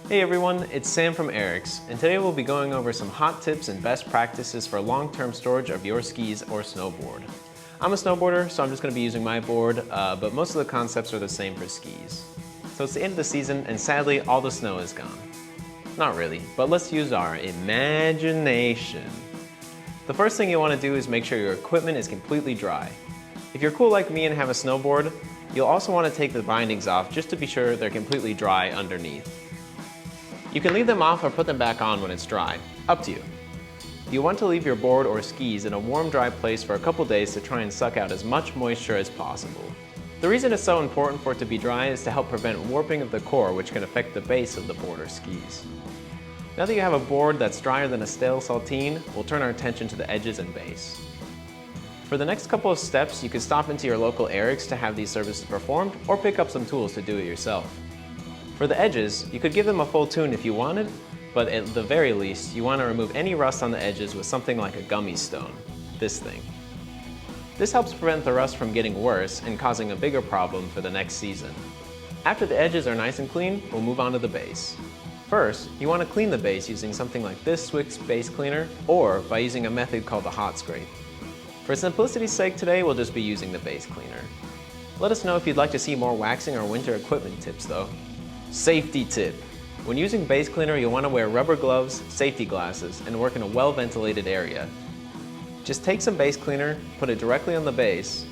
Hey everyone, it's Sam from ERIK'S, and today we'll be going over some hot tips and best practices for long-term storage of your skis or snowboard. I'm a snowboarder, so I'm just going to be using my board, but most of the concepts are the same for skis. So it's the end of the season, and sadly all the snow is gone. Not really, but let's use our imagination. The first thing you want to do is make sure your equipment is completely dry. If you're cool like me and have a snowboard, you'll also want to take the bindings off just to be sure they're completely dry underneath. You can leave them off or put them back on when it's dry, up to you. You want to leave your board or skis in a warm, dry place for a couple days to try and suck out as much moisture as possible. The reason it's so important for it to be dry is to help prevent warping of the core, which can affect the base of the board or skis. Now that you have a board that's drier than a stale saltine, we'll turn our attention to the edges and base. For the next couple of steps, you can stop into your local ERIK'S to have these services performed, or pick up some tools to do it yourself. For the edges, you could give them a full tune if you wanted, but at the very least, you want to remove any rust on the edges with something like a gummy stone, this thing. This helps prevent the rust from getting worse and causing a bigger problem for the next season. After the edges are nice and clean, we'll move on to the base. First, you want to clean the base using something like this Swick's base cleaner, or by using a method called the hot scrape. For simplicity's sake today, we'll just be using the base cleaner. Let us know if you'd like to see more waxing or winter equipment tips though. Safety tip. When using base cleaner, you'll want to wear rubber gloves, safety glasses, and work in a well-ventilated area. Just take some base cleaner, put it directly on the base,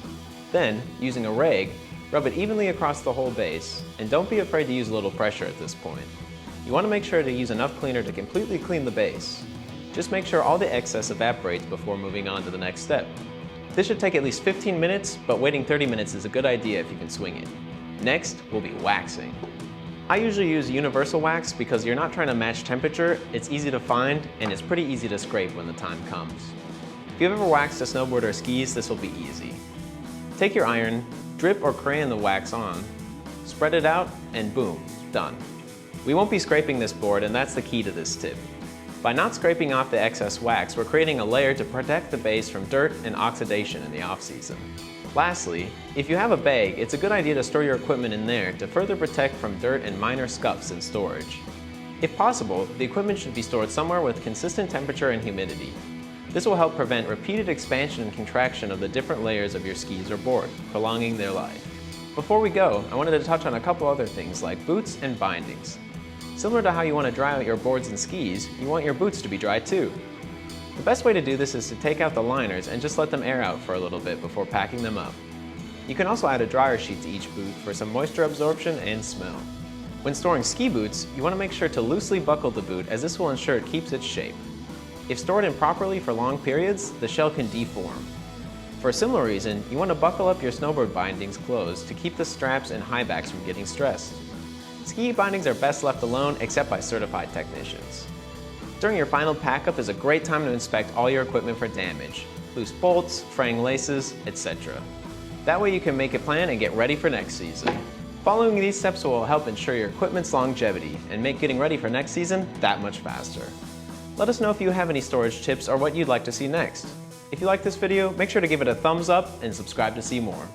then, using a rag, rub it evenly across the whole base, and don't be afraid to use a little pressure at this point. You want to make sure to use enough cleaner to completely clean the base. Just make sure all the excess evaporates before moving on to the next step. This should take at least 15 minutes, but waiting 30 minutes is a good idea if you can swing it. Next will be waxing. I usually use universal wax because you're not trying to match temperature, it's easy to find, and it's pretty easy to scrape when the time comes. If you've ever waxed a snowboard or skis, this will be easy. Take your iron, drip or crayon the wax on, spread it out, and boom, done. We won't be scraping this board, and that's the key to this tip. By not scraping off the excess wax, we're creating a layer to protect the base from dirt and oxidation in the off-season. Lastly, if you have a bag, it's a good idea to store your equipment in there to further protect from dirt and minor scuffs in storage. If possible, the equipment should be stored somewhere with consistent temperature and humidity. This will help prevent repeated expansion and contraction of the different layers of your skis or board, prolonging their life. Before we go, I wanted to touch on a couple other things like boots and bindings. Similar to how you want to dry out your boards and skis, you want your boots to be dry too. The best way to do this is to take out the liners and just let them air out for a little bit before packing them up. You can also add a dryer sheet to each boot for some moisture absorption and smell. When storing ski boots, you want to make sure to loosely buckle the boot as this will ensure it keeps its shape. If stored improperly for long periods, the shell can deform. For a similar reason, you want to buckle up your snowboard bindings closed to keep the straps and high backs from getting stressed. Ski bindings are best left alone except by certified technicians. During your final pack-up is a great time to inspect all your equipment for damage, loose bolts, fraying laces, etc. That way you can make a plan and get ready for next season. Following these steps will help ensure your equipment's longevity and make getting ready for next season that much faster. Let us know if you have any storage tips or what you'd like to see next. If you like this video, make sure to give it a thumbs up and subscribe to see more.